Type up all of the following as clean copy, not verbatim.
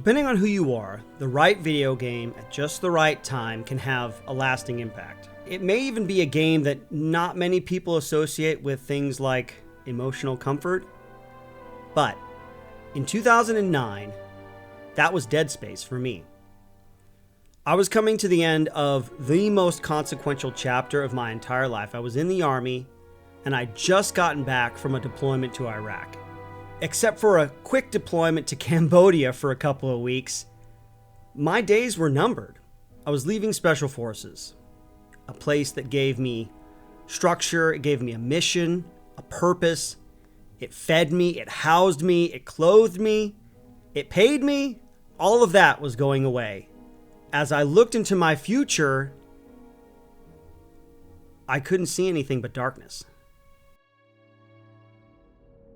Depending on who you are, the right video game at just the right time can have a lasting impact. It may even be a game that not many people associate with things like emotional comfort, but in 2009, that was Dead Space for me. I was coming to the end of the most consequential chapter of my entire life. I was in the Army, and I'd just gotten back from a deployment to Iraq. Except for a quick deployment to Cambodia for a couple of weeks, my days were numbered. I was leaving Special Forces, a place that gave me structure, it gave me a mission, a purpose. It fed me, it housed me, it clothed me, it paid me. All of that was going away. As I looked into my future, I couldn't see anything but darkness.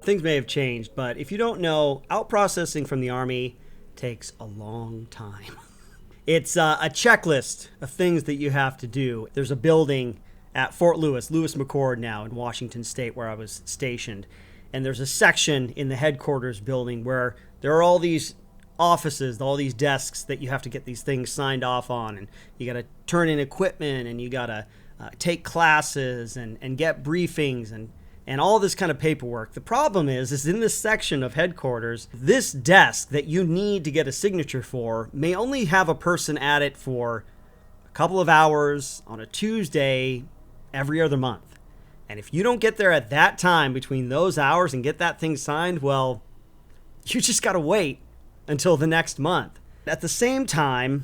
Things may have changed, but if you don't know, outprocessing from the Army takes a long time. It's a checklist of things that you have to do. There's a building at Fort Lewis McChord now in Washington State where I was stationed. And there's a section in the headquarters building where there are all these offices, all these desks that you have to get these things signed off on. And you got to turn in equipment and you got to take classes and get briefings and all this kind of paperwork. The problem is in this section of headquarters, this desk that you need to get a signature for may only have a person at it for a couple of hours on a Tuesday every other month. And if you don't get there at that time between those hours and get that thing signed, well, you just got to wait until the next month. At the same time,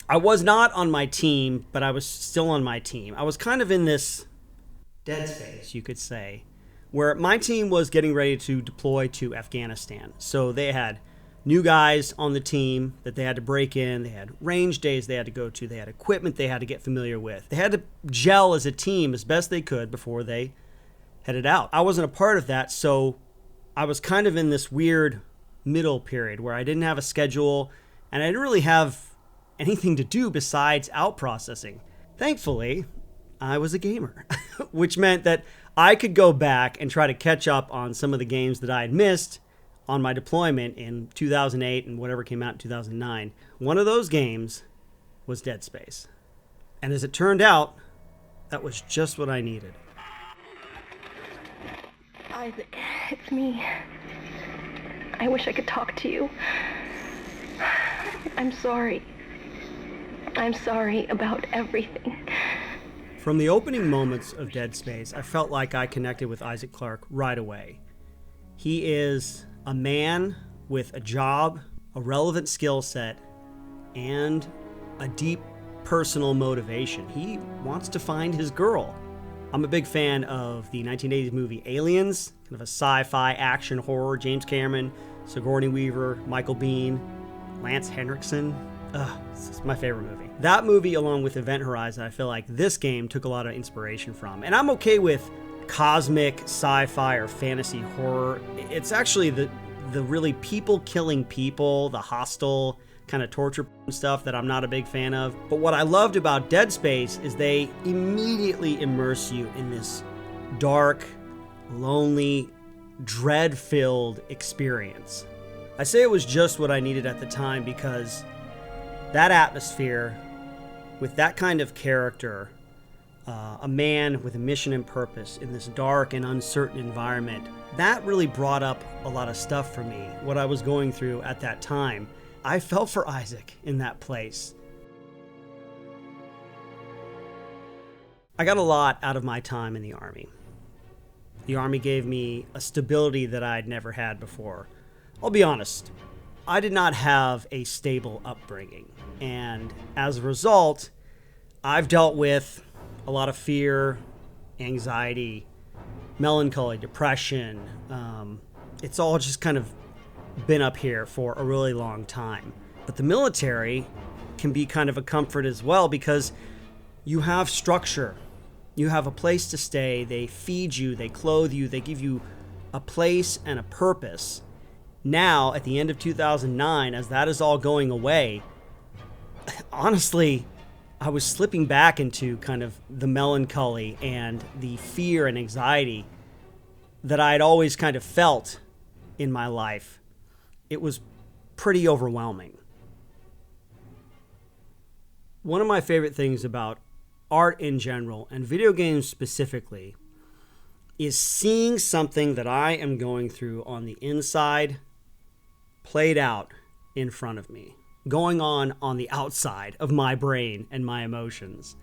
I was not on my team, but I was still on my team. I was kind of in this dead space, you could say, where my team was getting ready to deploy to Afghanistan. So they had new guys on the team that they had to break in. They had range days they had to go to. They had equipment they had to get familiar with. They had to gel as a team as best they could before they headed out. I wasn't a part of that, so I was kind of in this weird middle period where I didn't have a schedule and I didn't really have anything to do besides out processing. Thankfully, I was a gamer, which meant that I could go back and try to catch up on some of the games that I had missed on my deployment in 2008 and whatever came out in 2009. One of those games was Dead Space. And as it turned out, that was just what I needed. Isaac, it's me. I wish I could talk to you. I'm sorry. I'm sorry about everything. From the opening moments of Dead Space, I felt like I connected with Isaac Clarke right away. He is a man with a job, a relevant skill set, and a deep personal motivation. He wants to find his girl. I'm a big fan of the 1980s movie Aliens, kind of a sci-fi action horror. James Cameron, Sigourney Weaver, Michael Biehn, Lance Henriksen. This is my favorite movie. That movie, along with Event Horizon, I feel like this game took a lot of inspiration from. And I'm okay with cosmic sci-fi or fantasy horror. It's actually the really people killing people, the hostile kind of torture stuff that I'm not a big fan of. But what I loved about Dead Space is they immediately immerse you in this dark, lonely, dread-filled experience. I say it was just what I needed at the time because that atmosphere, with that kind of character, a man with a mission and purpose in this dark and uncertain environment, that really brought up a lot of stuff for me, what I was going through at that time. I felt for Isaac in that place. I got a lot out of my time in the Army. The Army gave me a stability that I'd never had before. I'll be honest, I did not have a stable upbringing, and as a result, I've dealt with a lot of fear, anxiety, melancholy, depression. It's all just kind of been up here for a really long time. But the military can be kind of a comfort as well because you have structure. You have a place to stay. They feed you, they clothe you, they give you a place and a purpose. Now, at the end of 2009, as that is all going away, honestly, I was slipping back into kind of the melancholy and the fear and anxiety that I had always kind of felt in my life. It was pretty overwhelming. One of my favorite things about art in general, and video games specifically, is seeing something that I am going through on the inside played out in front of me, going on the outside of my brain and my emotions,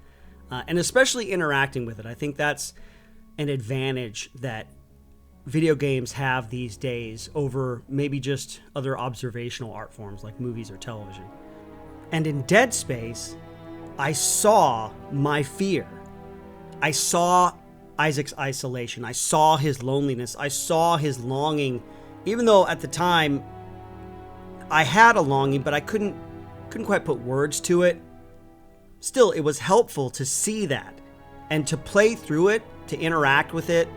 and especially interacting with it. I think that's an advantage that video games have these days over maybe just other observational art forms like movies or television. And in Dead Space, I saw my fear. I saw Isaac's isolation. I saw his loneliness. I saw his longing, even though at the time I had a longing, but I couldn't quite put words to it. Still, it was helpful to see that and to play through it, to interact with it.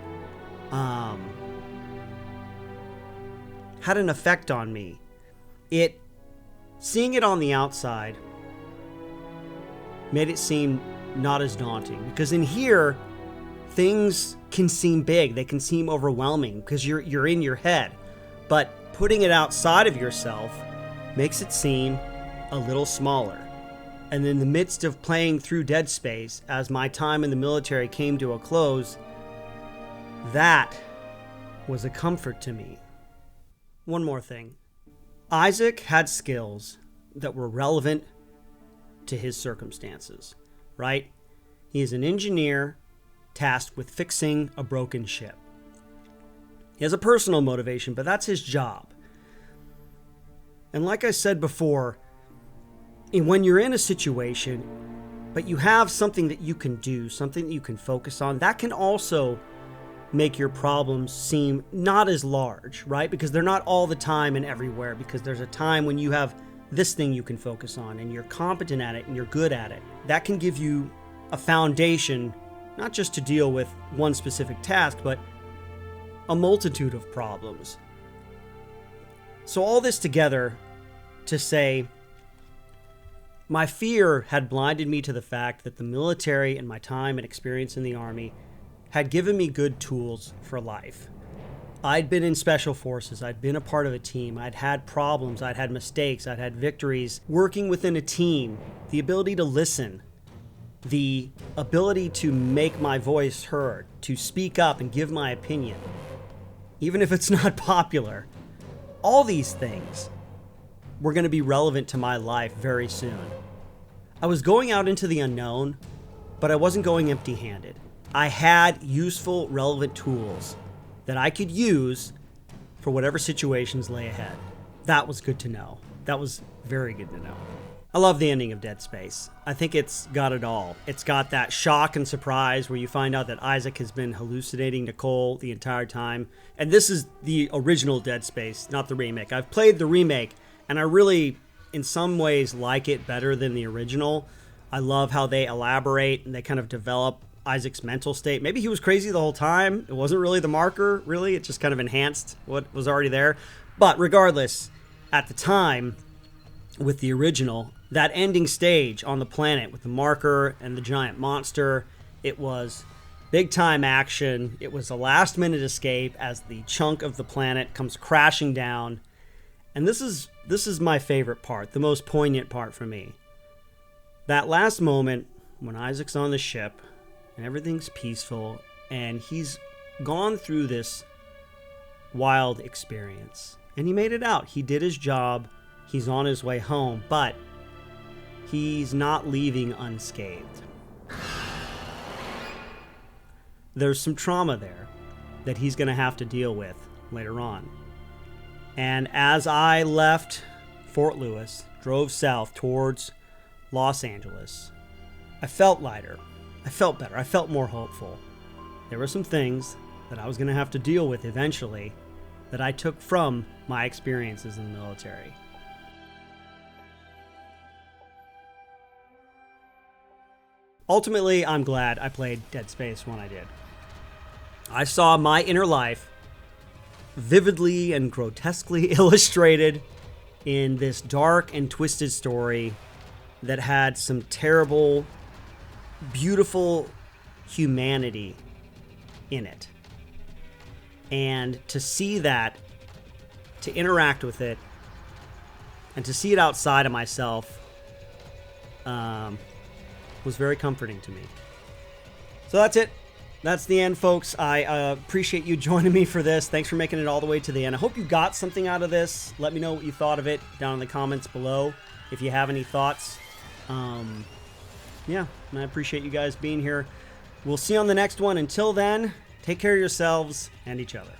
Had an effect on me. Seeing it on the outside made it seem not as daunting, because in here things can seem big, they can seem overwhelming because you're in your head, but putting it outside of yourself makes it seem a little smaller. And in the midst of playing through Dead Space, as my time in the military came to a close, that was a comfort to me. One more thing. Isaac had skills that were relevant to his circumstances, right? He is an engineer tasked with fixing a broken ship. He has a personal motivation, but that's his job. And like I said before, when you're in a situation, but you have something that you can do, something that you can focus on, that can also make your problems seem not as large, right? Because they're not all the time and everywhere, because there's a time when you have this thing you can focus on and you're competent at it and you're good at it. That can give you a foundation, not just to deal with one specific task, but a multitude of problems. So all this together to say, my fear had blinded me to the fact that the military and my time and experience in the Army had given me good tools for life. I'd been in special forces, I'd been a part of a team, I'd had problems, I'd had mistakes, I'd had victories. Working within a team, the ability to listen, the ability to make my voice heard, to speak up and give my opinion, even if it's not popular. All these things were going to be relevant to my life very soon. I was going out into the unknown, but I wasn't going empty-handed. I had useful, relevant tools that I could use for whatever situations lay ahead. That was good to know. That was very good to know. I love the ending of Dead Space. I think it's got it all. It's got that shock and surprise where you find out that Isaac has been hallucinating Nicole the entire time. And this is the original Dead Space, not the remake. I've played the remake, and I really, in some ways, like it better than the original. I love how they elaborate and they kind of develop Isaac's mental state. Maybe he was crazy the whole time. It wasn't really the marker, really. It just kind of enhanced what was already there. But regardless, at the time, with the original, that ending stage on the planet with the marker and the giant monster, it was big time action. It was a last minute escape as the chunk of the planet comes crashing down. And this is my favorite part, the most poignant part for me. That last moment when Isaac's on the ship and everything's peaceful and he's gone through this wild experience and he made it out. He did his job. He's on his way home, but he's not leaving unscathed. There's some trauma there that he's going to have to deal with later on. And as I left Fort Lewis, drove south towards Los Angeles, I felt lighter. I felt better. I felt more hopeful. There were some things that I was going to have to deal with eventually that I took from my experiences in the military. Ultimately, I'm glad I played Dead Space when I did. I saw my inner life vividly and grotesquely illustrated in this dark and twisted story that had some terrible, beautiful humanity in it. And to see that, to interact with it, And to see it outside of myself was very comforting to me. So that's it. That's the end, folks. I appreciate you joining me for this. Thanks for making it all the way to the end. I hope you got something out of this. Let me know what you thought of it down in the comments below if you have any thoughts. Yeah, and I appreciate you guys being here. We'll see you on the next one. Until then, take care of yourselves and each other.